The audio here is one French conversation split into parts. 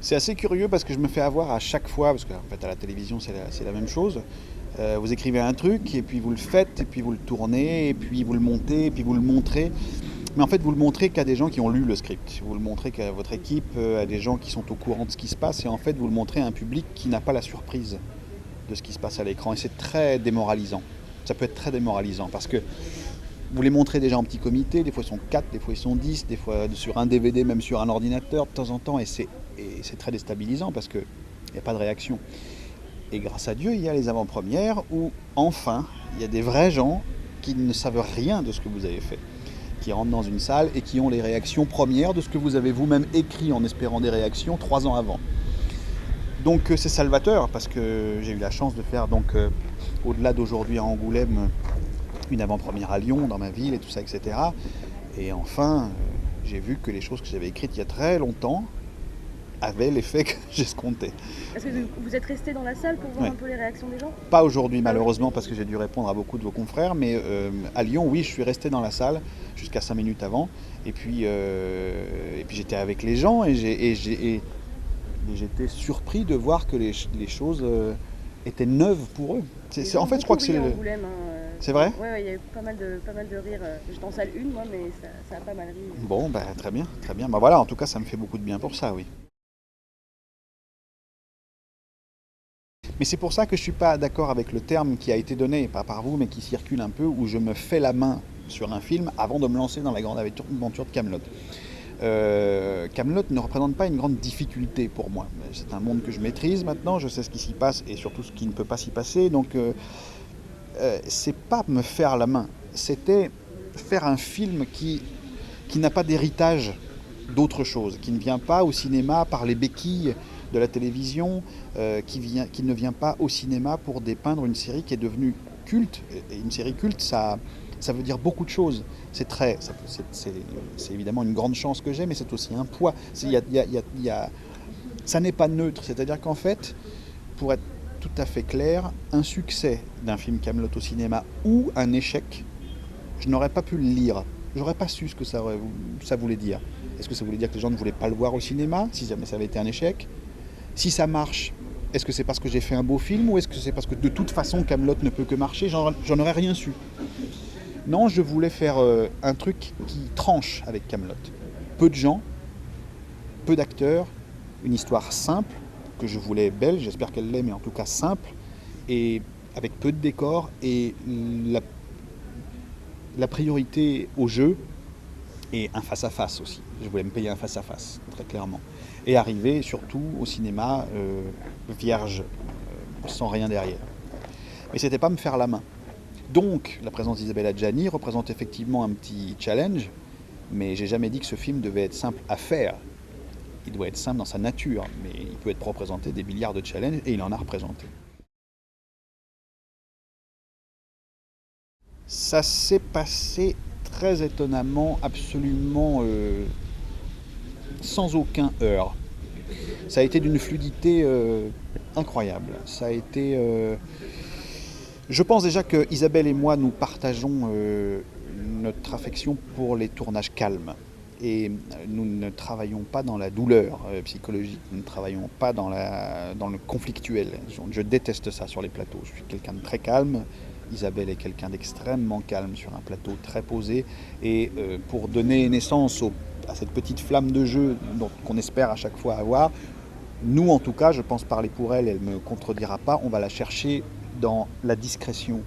C'est assez curieux parce que je me fais avoir à chaque fois, parce qu'en fait à la télévision c'est la même chose. Vous écrivez un truc et puis vous le faites, et puis vous le tournez, et puis vous le montez, et puis vous le montrez. Mais en fait vous le montrez qu'à des gens qui ont lu le script. Vous le montrez qu'à votre équipe, à des gens qui sont au courant de ce qui se passe. Et en fait vous le montrez à un public qui n'a pas la surprise de ce qui se passe à l'écran. Et c'est très démoralisant. Ça peut être très démoralisant parce que vous les montrez déjà en petit comité, des fois ils sont 4, des fois ils sont 10, des fois sur un DVD, même sur un ordinateur de temps en temps, et c'est très déstabilisant parce qu'il n'y a pas de réaction. Et grâce à Dieu, il y a les avant-premières où, enfin, il y a des vrais gens qui ne savent rien de ce que vous avez fait, qui rentrent dans une salle et qui ont les réactions premières de ce que vous avez vous-même écrit en espérant des réactions 3 ans avant. Donc c'est salvateur parce que j'ai eu la chance de faire, au-delà d'aujourd'hui à Angoulême, une avant-première à Lyon, dans ma ville, et tout ça, etc. Et enfin, j'ai vu que les choses que j'avais écrites il y a très longtemps avaient l'effet que j'escomptais. Est-ce que vous êtes resté dans la salle pour voir Ouais. un peu les réactions des gens? Pas aujourd'hui, Ah oui. malheureusement, parce que j'ai dû répondre à beaucoup de vos confrères, mais à Lyon, oui, je suis resté dans la salle jusqu'à 5 minutes avant. Et puis j'étais avec les gens et j'étais surpris de voir que les choses étaient neuves pour eux. Les gens En ont fait, je crois que beaucoup ri c'est à le. Angoulême. C'est vrai? Ouais, il y a eu pas mal de rires. J'étais en salle 1, moi, mais ça a pas mal ri. Bon, bah, très bien, très bien. Bah voilà, en tout cas, ça me fait beaucoup de bien pour ça, oui. Mais c'est pour ça que je ne suis pas d'accord avec le terme qui a été donné, pas par vous, mais qui circule un peu, où je me fais la main sur un film avant de me lancer dans la grande aventure de Kaamelott. Kaamelott ne représente pas une grande difficulté pour moi. C'est un monde que je maîtrise maintenant, je sais ce qui s'y passe et surtout ce qui ne peut pas s'y passer. Donc, c'est pas me faire la main, c'était faire un film qui n'a pas d'héritage d'autre chose, qui ne vient pas au cinéma par les béquilles de la télévision, qui ne vient pas au cinéma pour dépeindre une série qui est devenue culte. Et une série culte, ça veut dire beaucoup de choses. C'est évidemment une grande chance que j'ai, mais c'est aussi un poids. Ça n'est pas neutre, c'est-à-dire qu'en fait, pour être tout à fait clair, un succès d'un film Kaamelott au cinéma ou un échec, je n'aurais pas pu le lire. J'aurais pas su ce que ça voulait dire. Est-ce que ça voulait dire que les gens ne voulaient pas le voir au cinéma, si jamais ça avait été un échec? Si ça marche, est-ce que c'est parce que j'ai fait un beau film ou est-ce que c'est parce que de toute façon Kaamelott ne peut que marcher? J'en aurais rien su. Non, je voulais faire un truc qui tranche avec Kaamelott. Peu de gens, peu d'acteurs, une histoire simple, que je voulais belle, j'espère qu'elle l'est, mais en tout cas simple, et avec peu de décors, et la priorité au jeu, et un face-à-face aussi. Je voulais me payer un face-à-face, très clairement. Et arriver surtout au cinéma vierge, sans rien derrière. Mais c'était pas me faire la main. Donc, la présence d'Isabelle Adjani représente effectivement un petit challenge, mais j'ai jamais dit que ce film devait être simple à faire. Il doit être simple dans sa nature, mais il peut être représenté des milliards de challenges, et il en a représenté. Ça s'est passé très étonnamment, absolument sans aucun heurt. Ça a été d'une fluidité incroyable. Ça a été. Je pense déjà que Isabelle et moi, nous partageons notre affection pour les tournages calmes. Et nous ne travaillons pas dans la douleur psychologique, nous ne travaillons pas dans le conflictuel. Je déteste ça sur les plateaux. Je suis quelqu'un de très calme. Isabelle est quelqu'un d'extrêmement calme sur un plateau très posé. Et pour donner naissance à cette petite flamme de jeu qu'on espère à chaque fois avoir, nous en tout cas, je pense parler pour elle, elle ne me contredira pas, on va la chercher dans la discrétion,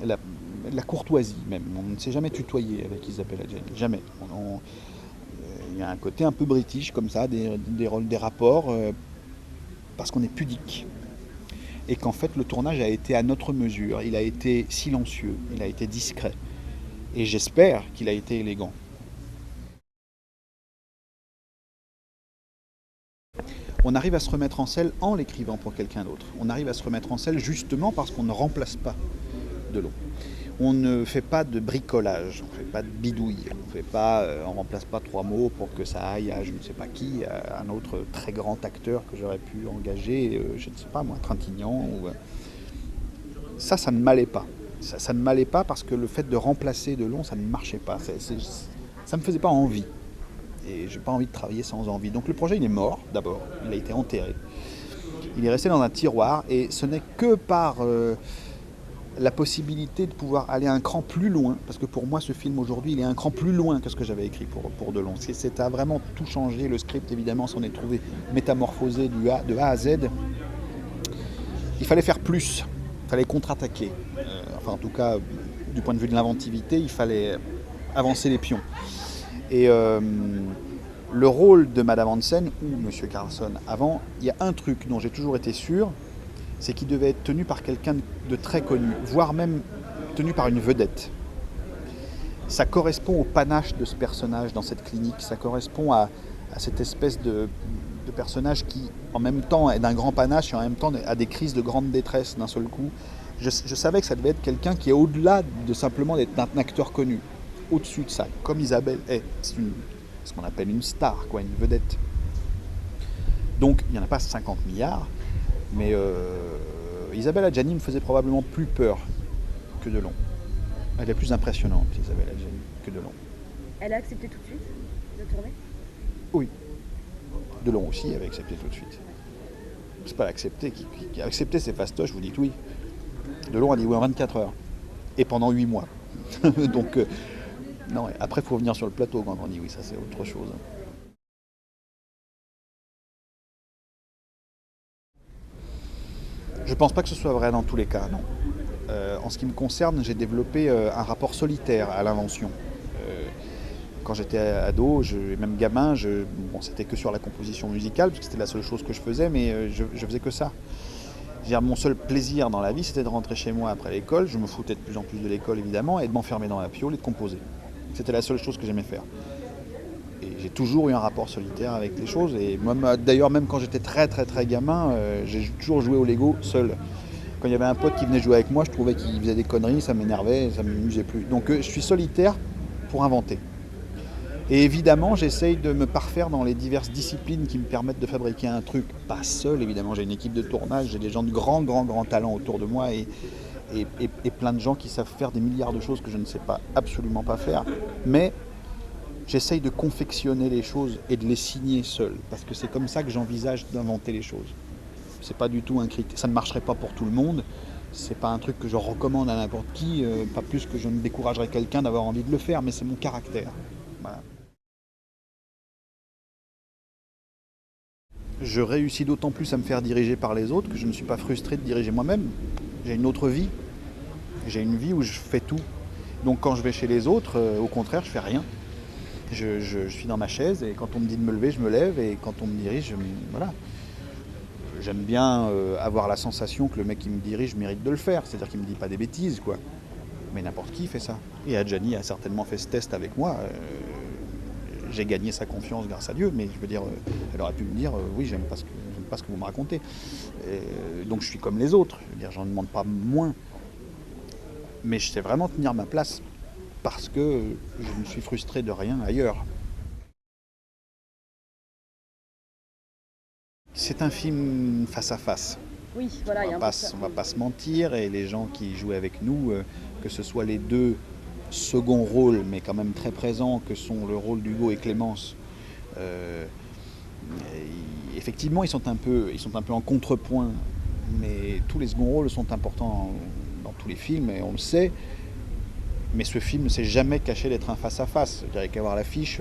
la courtoisie même. On ne s'est jamais tutoyé avec Isabelle Adjani, jamais. Il y a un côté un peu british comme ça, des rapports, parce qu'on est pudique. Et qu'en fait le tournage a été à notre mesure, il a été silencieux, il a été discret. Et j'espère qu'il a été élégant. On arrive à se remettre en selle en l'écrivant pour quelqu'un d'autre. On arrive à se remettre en selle justement parce qu'on ne remplace pas Delon. On ne fait pas de bricolage, on ne fait pas de bidouille, on ne remplace pas 3 mots pour que ça aille à je ne sais pas qui, à un autre très grand acteur que j'aurais pu engager, je ne sais pas moi, Trintignant. Ça ne m'allait pas. Ça ne m'allait pas parce que le fait de remplacer Delon, ça ne marchait pas. Ça ne me faisait pas envie. et j'ai pas envie de travailler sans envie. Donc le projet il est mort d'abord, il a été enterré. Il est resté dans un tiroir et ce n'est que par la possibilité de pouvoir aller un cran plus loin, parce que pour moi ce film aujourd'hui il est un cran plus loin que ce que j'avais écrit pour Delon. C'est à vraiment tout changer, le script évidemment s'en est trouvé métamorphosé de A à Z. Il fallait faire plus, il fallait contre-attaquer. Enfin en tout cas du point de vue de l'inventivité, il fallait avancer les pions. Et le rôle de Madame Hansen ou Monsieur Carlson avant, il y a un truc dont j'ai toujours été sûr, c'est qu'il devait être tenu par quelqu'un de très connu, voire même tenu par une vedette. Ça correspond au panache de ce personnage dans cette clinique, ça correspond à cette espèce de personnage qui, en même temps, est d'un grand panache et en même temps a des crises de grande détresse d'un seul coup. Je savais que ça devait être quelqu'un qui est au-delà de simplement d'être un acteur connu, au-dessus de ça, comme Isabelle est. C'est ce qu'on appelle une star, quoi, une vedette. Donc, il n'y en a pas 50 milliards, mais Isabelle Adjani me faisait probablement plus peur que Delon. Elle est plus impressionnante, Isabelle Adjani, que Delon. Elle a accepté tout de suite de tourner? Oui. Delon aussi avait accepté tout de suite. C'est pas l'accepter qui a accepté, c'est fastoche, vous dites oui. Delon a dit oui en 24 heures. Et pendant 8 mois. Donc, non, après, il faut venir sur le plateau quand on dit oui, ça c'est autre chose. Je pense pas que ce soit vrai dans tous les cas, non. En ce qui me concerne, j'ai développé un rapport solitaire à l'invention. Quand j'étais ado, et même gamin, bon, c'était que sur la composition musicale, parce que c'était la seule chose que je faisais, mais je faisais que ça. Mon seul plaisir dans la vie, c'était de rentrer chez moi après l'école, je me foutais de plus en plus de l'école évidemment, et de m'enfermer dans la piole et de composer. C'était la seule chose que j'aimais faire. Et j'ai toujours eu un rapport solitaire avec les choses, et moi, d'ailleurs même quand j'étais très très très gamin, j'ai toujours joué au Lego seul. Quand il y avait un pote qui venait jouer avec moi, je trouvais qu'il faisait des conneries, ça m'énervait, ça ne m'amusait plus. Donc je suis solitaire pour inventer. Et évidemment, j'essaye de me parfaire dans les diverses disciplines qui me permettent de fabriquer un truc. Pas seul, évidemment, j'ai une équipe de tournage, j'ai des gens de grands talents autour de moi et plein de gens qui savent faire des milliards de choses que je ne sais absolument pas faire. Mais j'essaye de confectionner les choses et de les signer seul, parce que c'est comme ça que j'envisage d'inventer les choses. C'est pas du tout un critère, ça ne marcherait pas pour tout le monde, c'est pas un truc que je recommande à n'importe qui, pas plus que je ne découragerais quelqu'un d'avoir envie de le faire, mais c'est mon caractère. Voilà. Je réussis d'autant plus à me faire diriger par les autres que je ne suis pas frustré de diriger moi-même. J'ai une autre vie. J'ai une vie où je fais tout. Donc quand je vais chez les autres, au contraire, je fais rien. Je suis dans ma chaise et quand on me dit de me lever, je me lève et quand on me dirige, voilà. J'aime bien avoir la sensation que le mec qui me dirige mérite de le faire. C'est-à-dire qu'il ne me dit pas des bêtises, quoi. Mais n'importe qui fait ça. Et Adjani a certainement fait ce test avec moi. J'ai gagné sa confiance grâce à Dieu, mais je veux dire, elle aurait pu me dire oui, j'aime pas ce que vous me racontez. Donc je suis comme les autres, je veux dire, j'en demande pas moins. Mais je sais vraiment tenir ma place parce que je ne suis frustré de rien ailleurs. C'est un film face à face. Oui, voilà, il y a un peu ça. On va pas se mentir, et les gens qui jouent avec nous, que ce soit les deux second rôle, mais quand même très présent, que sont le rôle d'Hugo et Clémence. Effectivement, ils sont un peu en contrepoint, mais tous les seconds rôles sont importants dans tous les films, et on le sait. Mais ce film ne s'est jamais caché d'être un face-à-face. Il n'y a qu'à voir l'affiche,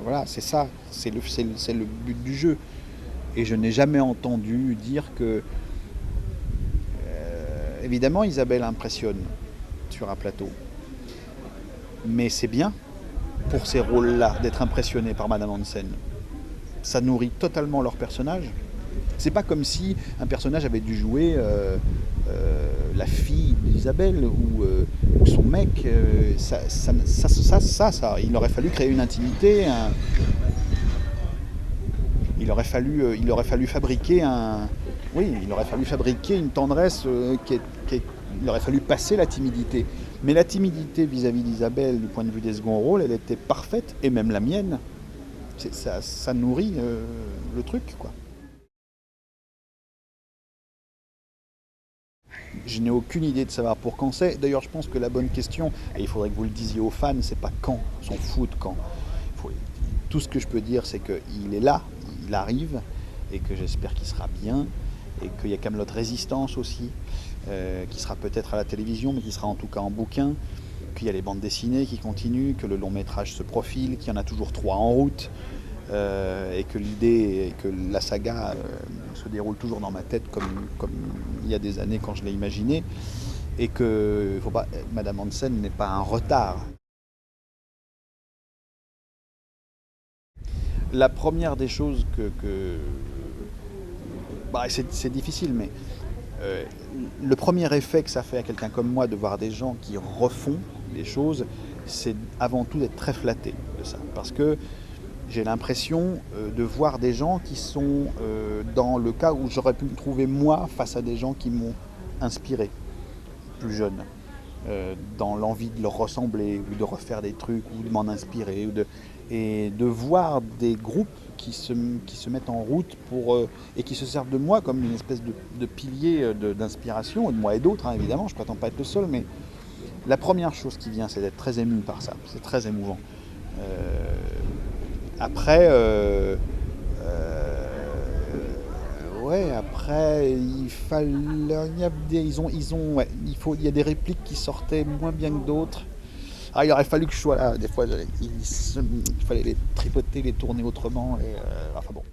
voilà, c'est ça, c'est le but du jeu. Et je n'ai jamais entendu dire que... évidemment, Isabelle impressionne sur un plateau. Mais c'est bien, pour ces rôles-là, d'être impressionné par Madame Hansen. Ça nourrit totalement leur personnage. C'est pas comme si un personnage avait dû jouer la fille d'Isabelle ou son mec. Il aurait fallu créer une intimité. Il aurait fallu fabriquer une tendresse il aurait fallu passer la timidité. Mais la timidité vis-à-vis d'Isabelle, du point de vue des seconds rôles, elle était parfaite, et même la mienne. Ça nourrit le truc, quoi. Je n'ai aucune idée de savoir pour quand c'est. D'ailleurs, je pense que la bonne question, et il faudrait que vous le disiez aux fans, c'est pas quand, on s'en fout de quand. Tout ce que je peux dire, c'est qu'il est là, il arrive, et que j'espère qu'il sera bien, et qu'il y a Kaamelott Résistance aussi, qui sera peut-être à la télévision, mais qui sera en tout cas en bouquin, qu'il y a les bandes dessinées qui continuent, que le long métrage se profile, qu'il y en a toujours 3 en route, et que l'idée, et que la saga se déroule toujours dans ma tête comme il y a des années quand je l'ai imaginé, et que Madame Hansen n'est pas un retard. La première des choses c'est difficile, mais le premier effet que ça fait à quelqu'un comme moi de voir des gens qui refont les choses, c'est avant tout d'être très flatté de ça. Parce que j'ai l'impression de voir des gens qui sont dans le cas où j'aurais pu me trouver moi face à des gens qui m'ont inspiré, plus jeune, dans l'envie de leur ressembler, ou de refaire des trucs, ou de m'en inspirer, et de voir des groupes qui se mettent en route et qui se servent de moi comme une espèce de pilier d'inspiration, de moi et d'autres, hein, évidemment, je ne prétends pas être le seul, mais la première chose qui vient, c'est d'être très ému par ça, c'est très émouvant. Après, il y a des répliques qui sortaient moins bien que d'autres. Ah, il aurait fallu que je sois là. Des fois, il fallait les tripoter, les tourner autrement. Enfin bon.